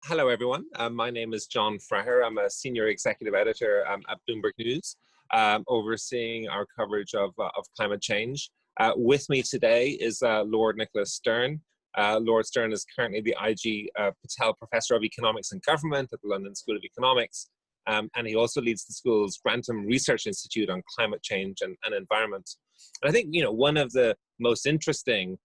Hello, everyone. My name is John Fraher. I'm a senior executive editor at Bloomberg News, overseeing our coverage of climate change. With me today is Lord Nicholas Stern. Lord Stern is currently the I.G. Patel Professor of Economics and Government at the London School of Economics, and he also leads the school's Grantham Research Institute on climate change and environment. And I think, one of the most interesting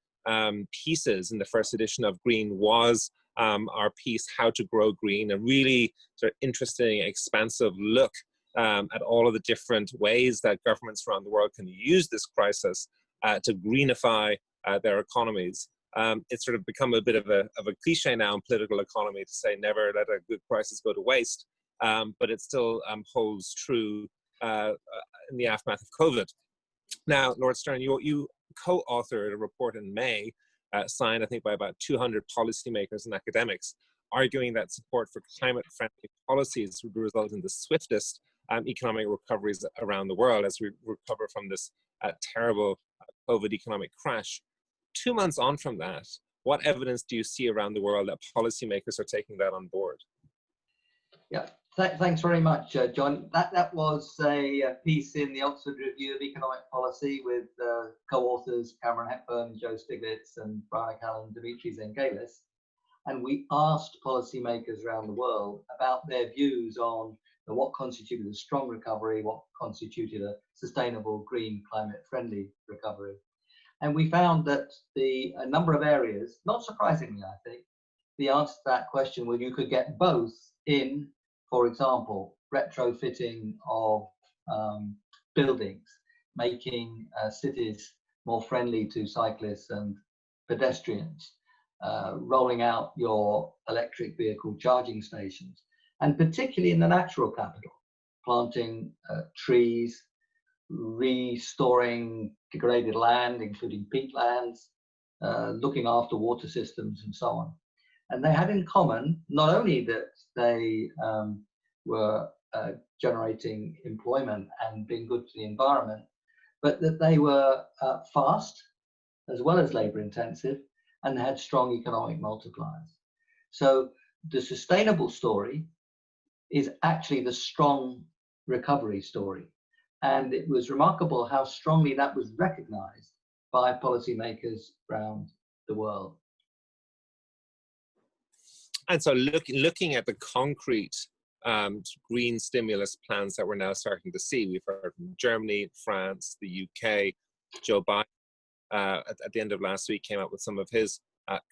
pieces in the first edition of Green was our piece, How to Grow Green, a really sort of interesting, expansive look at all of the different ways that governments around the world can use this crisis to greenify their economies. It's sort of become a bit of a cliche now in political economy to say never let a good crisis go to waste, but it still holds true in the aftermath of COVID. Now, Lord Stern, you co-authored a report in May, signed, I think, by about 200 policymakers and academics, arguing that support for climate-friendly policies would result in the swiftest economic recoveries around the world as we recover from this terrible COVID economic crash. 2 months on from that, what evidence do you see around the world that policymakers are taking that on board? Yeah, thanks very much, John. That was a piece in the Oxford Review of Economic Policy with co-authors Cameron Hepburn, Joe Stiglitz, and Brian Callan, Dimitri Zengelis. And we asked policymakers around the world about their views on what constituted a strong recovery, what constituted a sustainable, green, climate-friendly recovery. And we found that a number of areas, not surprisingly, I think, the answer to that question was you could get both in, for example, retrofitting of buildings, making cities more friendly to cyclists and pedestrians, rolling out your electric vehicle charging stations, and particularly in the natural capital, planting trees, restoring degraded land, including peatlands, looking after water systems, and so on. And they had in common not only that they were generating employment and being good to the environment, but that they were fast as well as labor intensive and had strong economic multipliers. So the sustainable story is actually the strong recovery story. And it was remarkable how strongly that was recognized by policymakers around the world. And so looking at the concrete green stimulus plans that we're now starting to see, we've heard from Germany, France, the UK. Joe Biden, at the end of last week, came out with some of his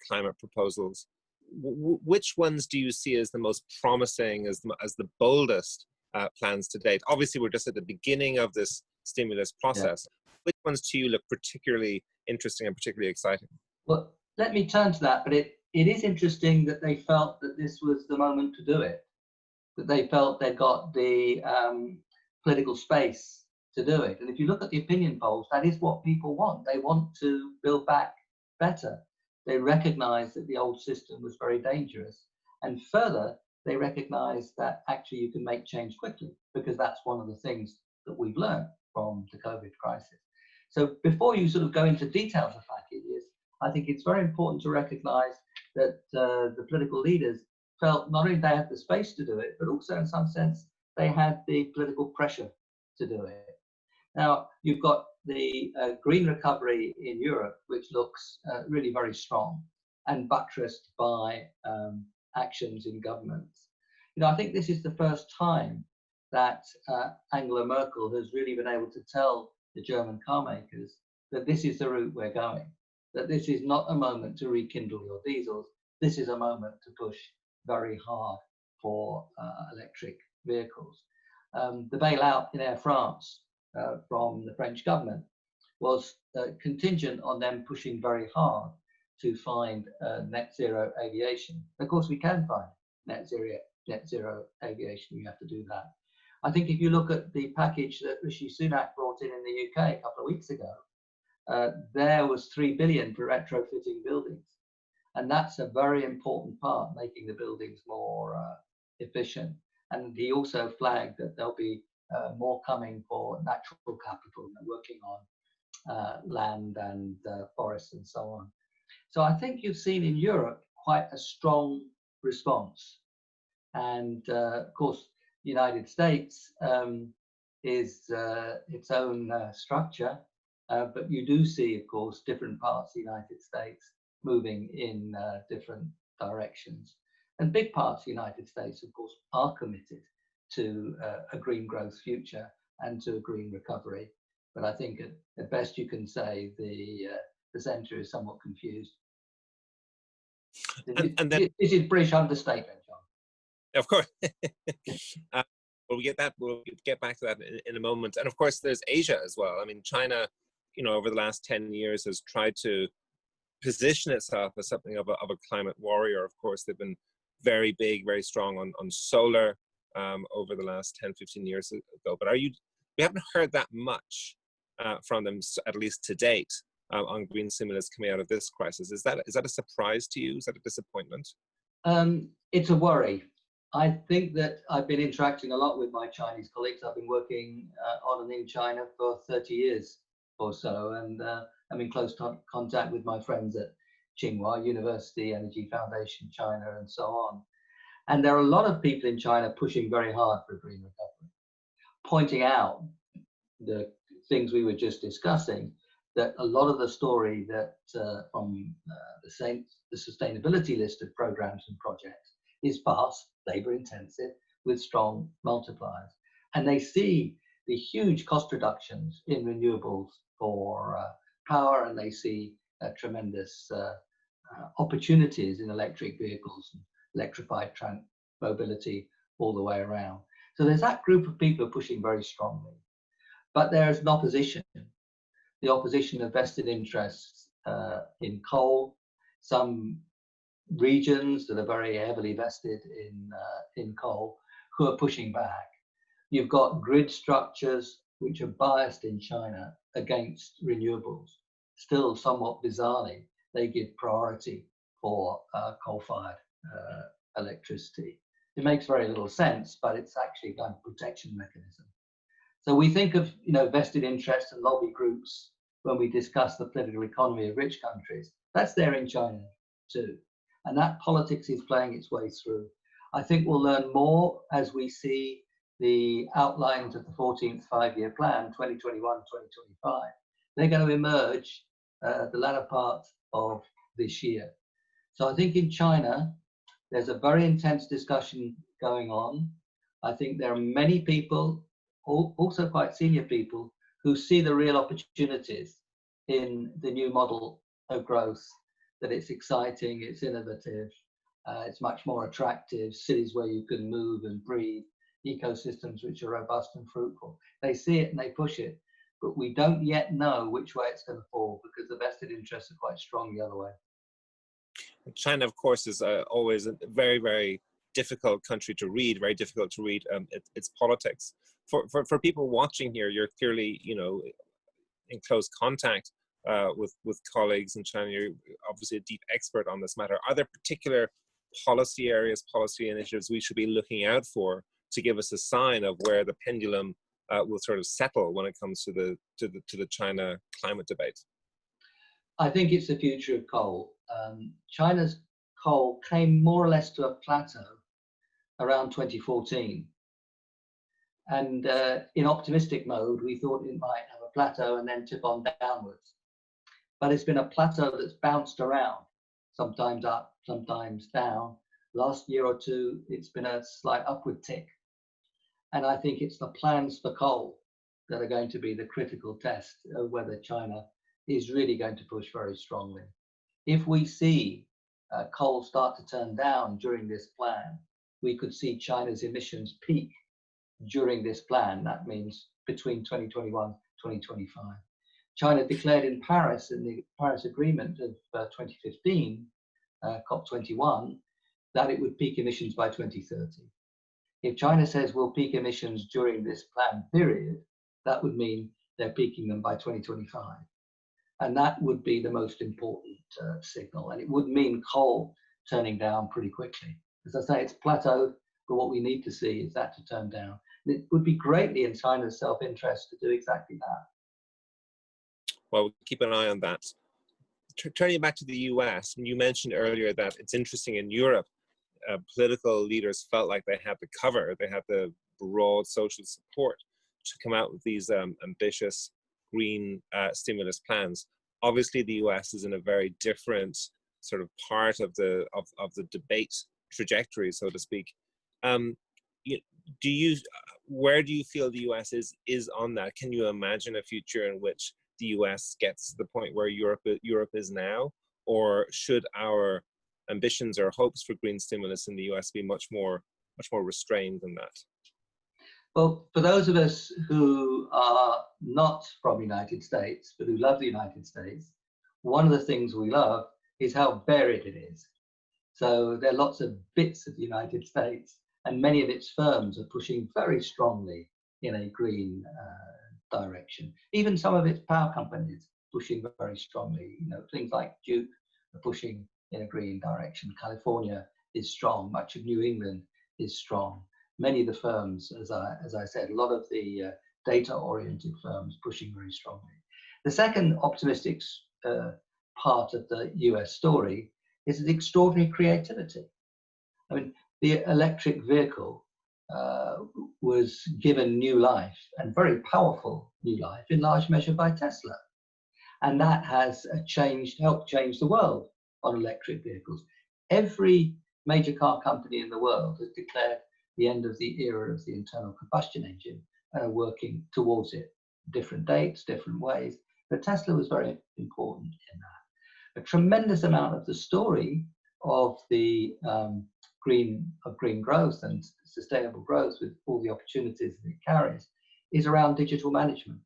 climate proposals. Which ones do you see as the most promising, as the boldest plans to date? Obviously, we're just at the beginning of this stimulus process. Yeah. Which ones to you look particularly interesting and particularly exciting? Well, let me turn to that, but it is interesting that they felt that this was the moment to do it, that they felt they'd got the political space to do it. And if you look at the opinion polls, that is what people want. They want to build back better. They recognize that the old system was very dangerous. And further, they recognize that actually you can make change quickly, because that's one of the things that we've learned from the COVID crisis. So before you sort of go into details of packages, I think it's very important to recognize that the political leaders felt not only they had the space to do it, but also in some sense, they had the political pressure to do it. Now, you've got the green recovery in Europe, which looks really very strong and buttressed by actions in governments. I think this is the first time that Angela Merkel has really been able to tell the German car makers that this is the route we're going, that this is not a moment to rekindle your diesels. This is a moment to push very hard for electric vehicles. The bailout in Air France from the French government was contingent on them pushing very hard to find net zero aviation. Of course, we can find net zero aviation. You have to do that. I think if you look at the package that Rishi Sunak brought in the UK a couple of weeks ago, there was 3 billion for retrofitting buildings. And that's a very important part, making the buildings more efficient. And he also flagged that there'll be more coming for natural capital, working on land and forests and so on. So I think you've seen in Europe quite a strong response. And of course, the United States is its own structure, but you do see, of course, different parts of the United States moving in different directions. And big parts of the United States, of course, are committed to a green growth future and to a green recovery. But I think at best you can say the centre is somewhat confused. And then, this is British understatement, John. of course, we'll get back to that in a moment. And of course, there's Asia as well. I mean, China, over the last 10 years has tried to position itself as something of a climate warrior. Of course, they've been very big, very strong on solar over the last 10, 15 years ago. But we haven't heard that much from them, at least to date, on green stimulus coming out of this crisis. Is that a surprise to you? Is that a disappointment? It's a worry. I think that I've been interacting a lot with my Chinese colleagues. I've been working on and in China for 30 years or so, and I'm in close contact with my friends at Tsinghua University, Energy Foundation China, and so on. And there are a lot of people in China pushing very hard for green recovery, pointing out the things we were just discussing, that a lot of the story that from the sustainability list of programs and projects is fast, labor intensive, with strong multipliers. And they see the huge cost reductions in renewables for power, and they see tremendous opportunities in electric vehicles and electrified mobility all the way around. So there's that group of people pushing very strongly. But there's an opposition. The opposition of vested interests in coal, some regions that are very heavily vested in coal, who are pushing back. You've got grid structures which are biased in China against renewables. Still, somewhat bizarrely, they give priority for coal-fired electricity. It makes very little sense, but it's actually a kind of protection mechanism. So we think of vested interests and lobby groups when we discuss the political economy of rich countries. That's there in China too. And that politics is playing its way through. I think we'll learn more as we see the outlines of the 14th five-year plan, 2021-2025. They're going to emerge the latter part of this year. So I think in China, there's a very intense discussion going on. I think there are many people, also quite senior people, who see the real opportunities in the new model of growth, that it's exciting, it's innovative, it's much more attractive, cities where you can move and breathe, ecosystems which are robust and fruitful. They see it and they push it, but we don't yet know which way it's going to fall because the vested interests are quite strong the other way. China, of course, is always a very, very difficult country to read, very difficult to read its politics. For people watching here, you're clearly, in close contact with colleagues in China. You're obviously a deep expert on this matter. Are there particular policy areas, policy initiatives we should be looking out for to give us a sign of where the pendulum will sort of settle when it comes to the China climate debate? I think it's the future of coal. China's coal came more or less to a plateau around 2014. And in optimistic mode, we thought it might have a plateau and then tip on downwards. But it's been a plateau that's bounced around, sometimes up, sometimes down. Last year or two, it's been a slight upward tick. And I think it's the plans for coal that are going to be the critical test of whether China is really going to push very strongly. If we see coal start to turn down during this plan, we could see China's emissions peak during this plan. That means between 2021 and 2025. China declared in Paris, in the Paris Agreement of 2015, COP21, that it would peak emissions by 2030. If China says we'll peak emissions during this planned period, that would mean they're peaking them by 2025. And that would be the most important signal. And it would mean coal turning down pretty quickly. As I say, it's plateaued, but what we need to see is that to turn down. And it would be greatly in China's self-interest to do exactly that. Well, we'll keep an eye on that. Turning back to the US, you mentioned earlier that it's interesting in Europe, political leaders felt like they had the cover, they had the broad social support to come out with these ambitious green stimulus plans. Obviously, the US is in a very different sort of part of the debate trajectory, so to speak. Where do you feel the US is on that? Can you imagine a future in which the US gets to the point where Europe is now, or should our ambitions or hopes for green stimulus in the US be much more restrained than that? Well, for those of us who are not from the United States, but who love the United States, one of the things we love is how varied it is. So there are lots of bits of the United States, and many of its firms are pushing very strongly in a green direction. Even some of its power companies pushing very strongly. You know, things like Duke are pushing in a green direction. California is strong. Much of New England is strong. Many of the firms, as I said, a lot of the data-oriented firms pushing very strongly. The second optimistic part of the US story is the extraordinary creativity. I mean, the electric vehicle was given new life, and very powerful new life, in large measure by Tesla. And that has helped change the world on electric vehicles. Every major car company in the world has declared the end of the era of the internal combustion engine and are working towards it. Different dates, different ways, but Tesla was very important in that. A tremendous amount of the story of the green growth and sustainable growth, with all the opportunities that it carries, is around digital management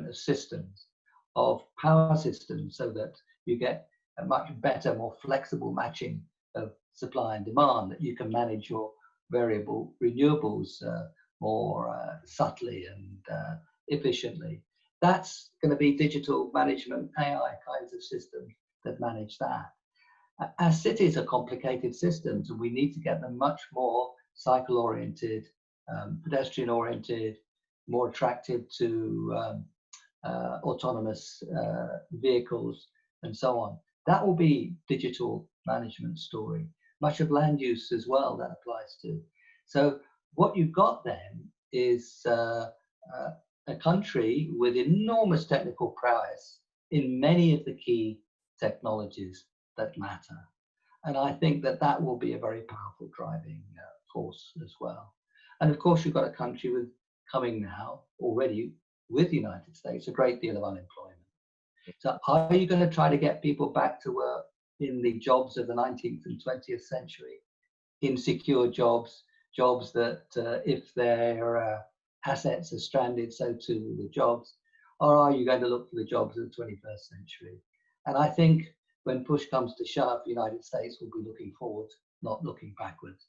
of systems, of power systems, so that you get a much better, more flexible matching of supply and demand, that you can manage your variable renewables more subtly and efficiently. That's going to be digital management, AI kinds of systems that manage that. Our cities are complicated systems, and we need to get them much more cycle-oriented, pedestrian-oriented, more attractive to autonomous vehicles, and so on. That will be digital management story. Much of land use as well that applies to. So what you've got then is a country with enormous technical prowess in many of the key technologies that matter. And I think that that will be a very powerful driving force as well. And of course, you've got a country with coming now already with the United States, a great deal of unemployment. So are you going to try to get people back to work in the jobs of the 19th and 20th century, insecure jobs, jobs that if their assets are stranded, so too will the jobs? Or are you going to look for the jobs of the 21st century? And I think when push comes to shove, the United States will be looking forward, not looking backwards.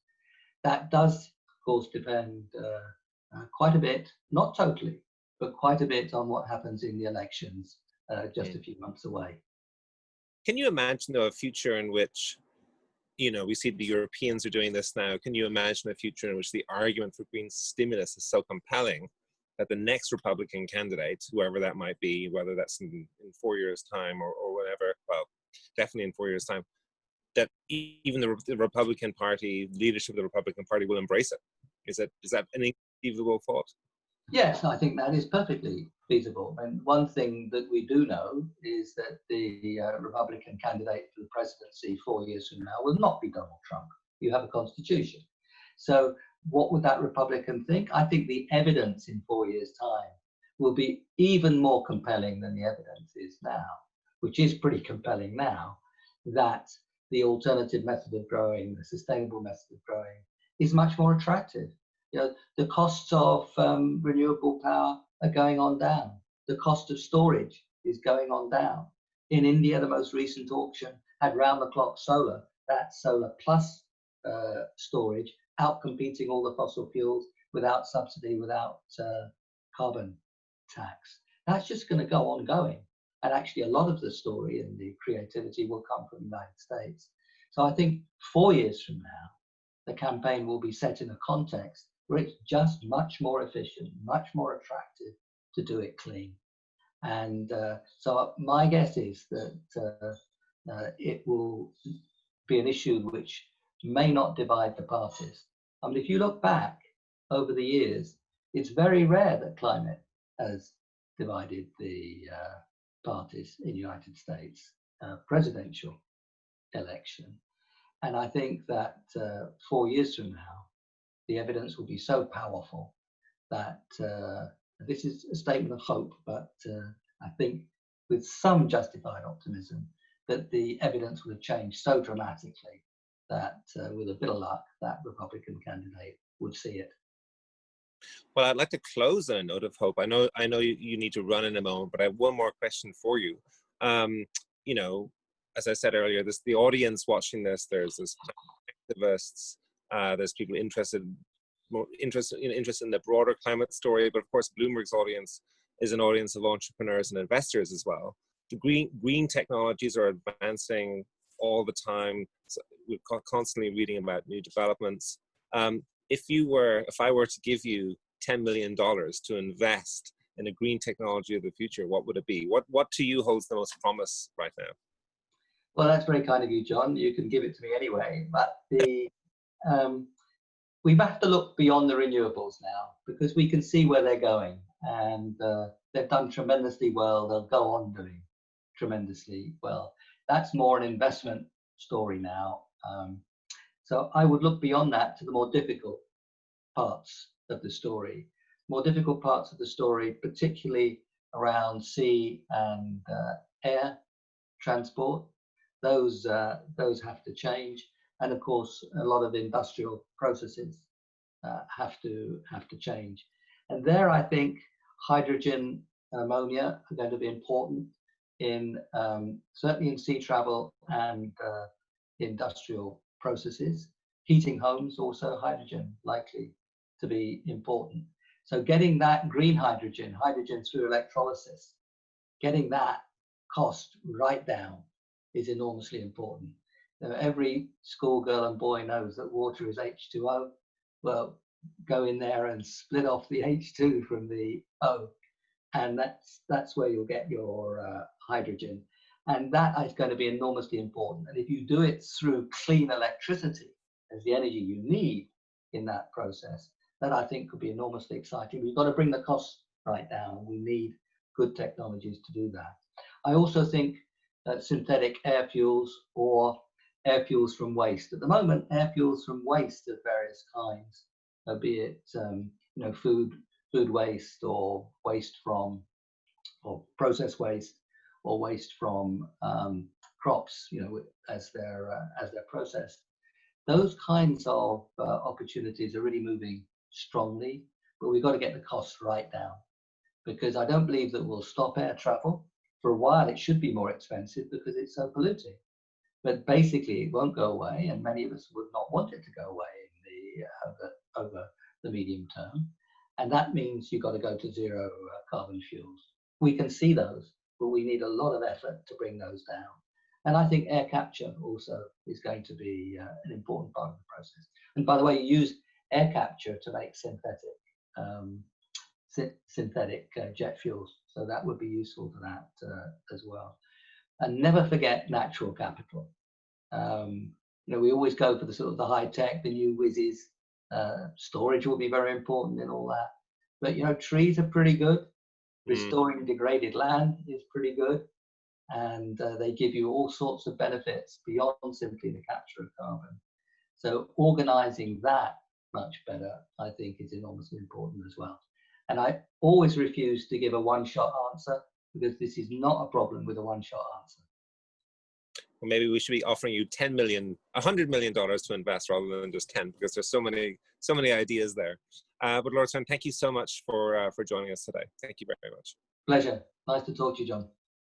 That does, of course, depend quite a bit, not totally, but quite a bit on what happens in the elections just a few months away. Can you imagine, though, a future in which, you know, we see the Europeans are doing this now? Can you imagine a future in which the argument for green stimulus is so compelling that the next Republican candidate, whoever that might be, whether that's in 4 years' time or whatever, well, definitely in 4 years' time, that even the Republican Party, leadership of the Republican Party will embrace it? Is that an inconceivable thought? Yes, I think that is perfectly feasible. And one thing that we do know is that the Republican candidate for the presidency 4 years from now will not be Donald Trump. You have a constitution. So what would that Republican think? I think the evidence in 4 years' time will be even more compelling than the evidence is now, which is pretty compelling now, that the alternative method of growing, the sustainable method of growing, is much more attractive. You know, the costs of renewable power are going on down. The cost of storage is going on down. In India, the most recent auction had round-the-clock solar. That's solar plus storage, outcompeting all the fossil fuels without subsidy, without carbon tax. That's just going to go on going. And actually, a lot of the story and the creativity will come from the United States. So I think 4 years from now, the campaign will be set in a context where it's just much more efficient, much more attractive to do it clean. And so my guess is that it will be an issue which may not divide the parties. I mean, if you look back over the years, it's very rare that climate has divided the parties in the United States presidential election. And I think that 4 years from now, the evidence will be so powerful that this is a statement of hope, but I think with some justified optimism that the evidence will have changed so dramatically that with a bit of luck, that Republican candidate would see it. Well, I'd like to close on a note of hope. I know you need to run in a moment, but I have one more question for you. You know, as I said earlier, the audience watching this, there's activists, there's people interested in the broader climate story, but of course, Bloomberg's audience is an audience of entrepreneurs and investors as well. The green technologies are advancing all the time. So we're constantly reading about new developments. If I were to give you $10 million to invest in a green technology of the future, what would it be? What to you holds the most promise right now? Well, that's very kind of you, John. You can give it to me anyway. But we have to look beyond the renewables now, because we can see where they're going, and they've done tremendously well. They'll go on doing tremendously well. That's more an investment story now. So I would look beyond that to the more difficult parts of the story. More difficult parts of the story, particularly around sea and air transport. Those have to change, and of course, a lot of industrial processes have to change. And there, I think hydrogen and ammonia are going to be important in certainly in sea travel and industrial processes. Heating homes, also hydrogen likely to be important. So getting that green hydrogen through electrolysis, getting that cost right down is enormously important. Now, every schoolgirl and boy knows that water is H2O. Well, go in there and split off the H2 from the O, and that's where you'll get your hydrogen. And that is going to be enormously important. And if you do it through clean electricity as the energy you need in that process, that I think could be enormously exciting. We've got to bring the costs right down. We need good technologies to do that. I also think that synthetic air fuels or air fuels from waste. At the moment, air fuels from waste of various kinds, be it food waste or waste from or process waste or waste from crops, as they're processed. Those kinds of opportunities are really moving strongly, but we've got to get the costs right down, because I don't believe that we'll stop air travel. For a while, it should be more expensive because it's so polluting. But basically, it won't go away, and many of us would not want it to go away in over the medium term. And that means you've got to go to zero carbon fuels. We can see those, but we need a lot of effort to bring those down. And I think air capture also is going to be an important part of the process. And by the way, you use air capture to make synthetic jet fuels. So that would be useful for that as well. And never forget natural capital. We always go for the sort of the high tech, the new whizzes. Storage will be very important in all that. But trees are pretty good. Restoring degraded land is pretty good, and they give you all sorts of benefits beyond simply the capture of carbon. So organizing that much better, I think, is enormously important as well. And I always refuse to give a one-shot answer, because this is not a problem with a one-shot answer. Well, maybe we should be offering you $100 million to invest rather than just 10, because there's so many ideas there. But Lord Stern, thank you so much for joining us today. Thank you very much. Pleasure. Nice to talk to you, John.